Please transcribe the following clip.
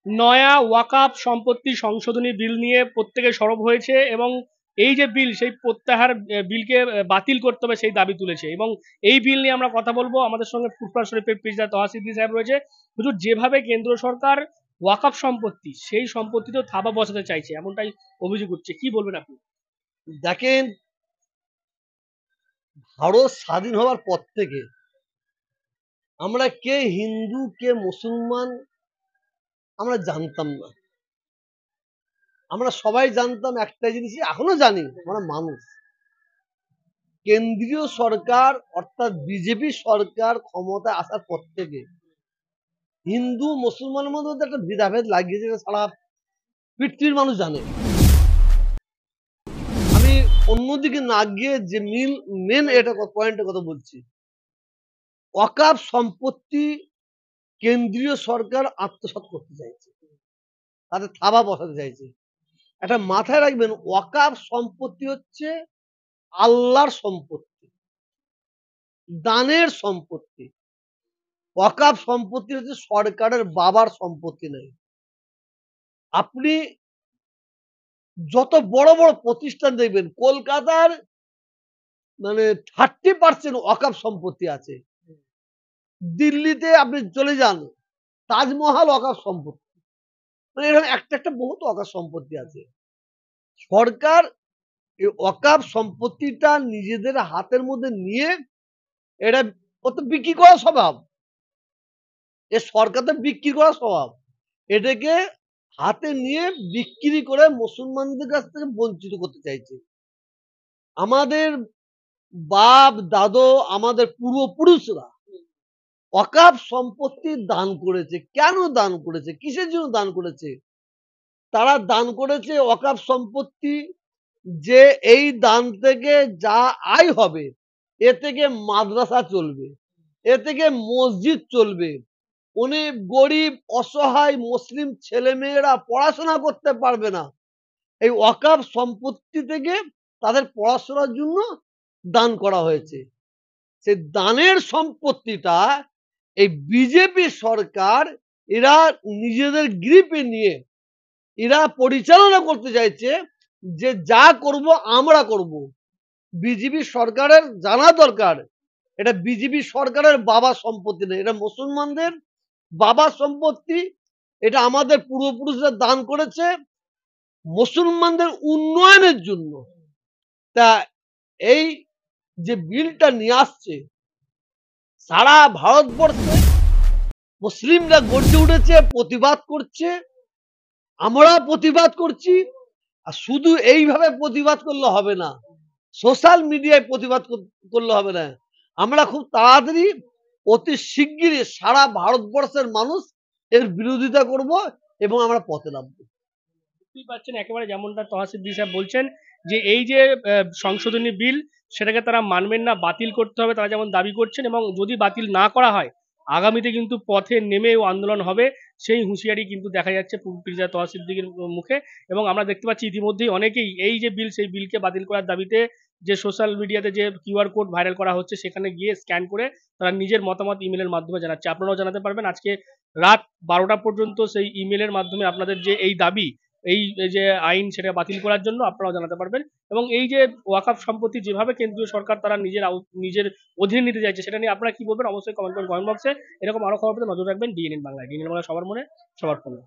নয়া ওয়াকাফ সম্পত্তি সংশোধনী বিল নিয়ে প্রত্যেকে সরব হয়েছে এবং এই যে বিল সেই প্রত্যাহার বিলকে বাতিল করতে হবে সেই দাবি তুলেছে এবং এই বিল নিয়ে আমরা কথা বলবো। আমাদের সঙ্গে ফুরফুরা শরীফের পীরজাদা তোহা সিদ্দিকী সাহেব রয়েছে। হুজুর, যেভাবে কেন্দ্র সরকার ওয়াকাফ সম্পত্তি সেই সম্পত্তিতেও থাবা বসাতে চাইছে এমনটাই অভিযোগ উঠছে, কি বলবেন আপনি? দেখেন, ভারত স্বাধীন হওয়ার পর থেকে আমরা কে হিন্দু কে মুসলমান আমরা জানতাম না। আমরা সবাই জানতাম একটা জিনিস, এখনো জানি, আমরা মানুষ। কেন্দ্রীয় সরকার অর্থাৎ বিজেপি সরকার ক্ষমতায় আসার পর থেকে হিন্দু মুসলমানের মধ্যে একটা ভেদাভেদ লাগিয়েছে, সারা পৃথিবীর মানুষ জানে। আমি অন্যদিকে না গিয়ে যে মেন এটা পয়েন্টের কথা বলছি, ওয়াকাফ সম্পত্তি কেন্দ্রীয় সরকার আত্মসাৎ করতে চাইছে, তাদের থাবা বসাতে চাইছে। একটা মাথায় রাখবেন, ওয়াকাফ সম্পত্তি হচ্ছে আল্লাহর সম্পত্তি, দানের সম্পত্তি। ওয়াকাফ সম্পত্তি হচ্ছে সরকারের বাবার সম্পত্তি নেই। আপনি যত বড় বড় প্রতিষ্ঠান দেখবেন, কলকাতার 30% ওয়াকাফ সম্পত্তি আছে। দিল্লিতে আপনি চলে যান, তাজমহল ওয়াকাফ সম্পত্তি। এরকম একটা বহুত ওয়াকাফ সম্পত্তি আছে। সরকার এই ওয়াকাফ সম্পত্তিটা নিজেদের হাতের মধ্যে নিয়ে এটা বিক্রি করা স্বভাব। এ সরকার তো বিক্রি করা স্বভাব। এটাকে হাতে নিয়ে বিক্রি করে মুসলমানদের কাছ থেকে বঞ্চিত করতে চাইছে। আমাদের বাপ দাদু, আমাদের পূর্বপুরুষরা ওয়াকাফ সম্পত্তি দান করেছে। কেন দান করেছে? কিসের জন্য দান করেছে? তারা দান করেছে ওয়াকাফ সম্পত্তি, যে এই দান থেকে যা আয় হবে এ থেকে মাদ্রাসা চলবে, এ থেকে মসজিদ চলবে। অনেক গরিব অসহায় মুসলিম ছেলে মেয়েরা পড়াশোনা করতে পারবে না, এই ওয়াকাফ সম্পত্তি থেকে তাদের পড়াশোনার জন্য দান করা হয়েছে। সেই দানের সম্পত্তিটা এই বিজেপি সরকার এরা নিজেদের গ্রিপে নিয়ে এরা পরিচালনা করতে চাইছে, যে যা করব আমরা করব। বিজেপি সরকারের জানা দরকার, এটা বিজেপি সরকারের বাবা সম্পত্তি নেই, এটা মুসলমানদের বাবা সম্পত্তি। এটা আমাদের পূর্বপুরুষরা দান করেছে মুসলমানদের উন্নয়নের জন্য। তা এই যে বিলটা নিয়ে আসছে, সারা ভারতবর্ষে মুসলিমরা গর্জে উঠেছে, প্রতিবাদ করছে, আমরা প্রতিবাদ করছি। আর শুধু এইভাবে প্রতিবাদ করলে হবে না, সোশ্যাল মিডিয়ায় প্রতিবাদ করলে হবে না। আমরা খুব তাড়াতাড়ি অতি শিগগিরই সারা ভারতবর্ষের মানুষ এর বিরোধিতা করব এবং আমরা পথে নামবো। বুঝতেই পারছেন, একেবারে যেমনটা তোহা সিদ্দিকী সাহেব বলছেন যে এই যে সংশোধনী বিল সেটাকে তারা মানবেন না, বাতিল করতে হবে তারা যেমন দাবি করছেন, এবং যদি বাতিল না করা হয় আগামীতে কিন্তু পথে নেমেও আন্দোলন হবে, সেই হুঁশিয়ারি কিন্তু দেখা যাচ্ছে পীরজাদা তোহা সিদ্দিকীর মুখে। এবং আমরা দেখতে পাচ্ছি ইতিমধ্যেই অনেকেই এই যে বিল সেই বিলকে বাতিল করার দাবিতে যে সোশ্যাল মিডিয়াতে যে কিউআর কোড ভাইরাল করা হচ্ছে সেখানে গিয়ে স্ক্যান করে তারা নিজের মতামত ইমেলের মাধ্যমে জানাচ্ছে। আপনারাও জানাতে পারবেন আজকে রাত 12টা পর্যন্ত সেই ইমেলের মাধ্যমে আপনাদের যে এই দাবি, এই যে আইন সেটা বাতিল করার জন্য আপনারাও জানাতে পারবেন। এবং এই যে ওয়াকাফ সম্পত্তি যেভাবে কেন্দ্রীয় সরকার তারা নিজের অধীনে নিতে চাইছে সেটা নিয়ে আপনারা কি বলবেন অবশ্যই কমেন্ট বক্সে। এরকম আরো খবর পেতে নজর রাখবেন ডিএনএন বাংলায়। ডিএনএন বাংলা সবার মনে সবার ফোনে।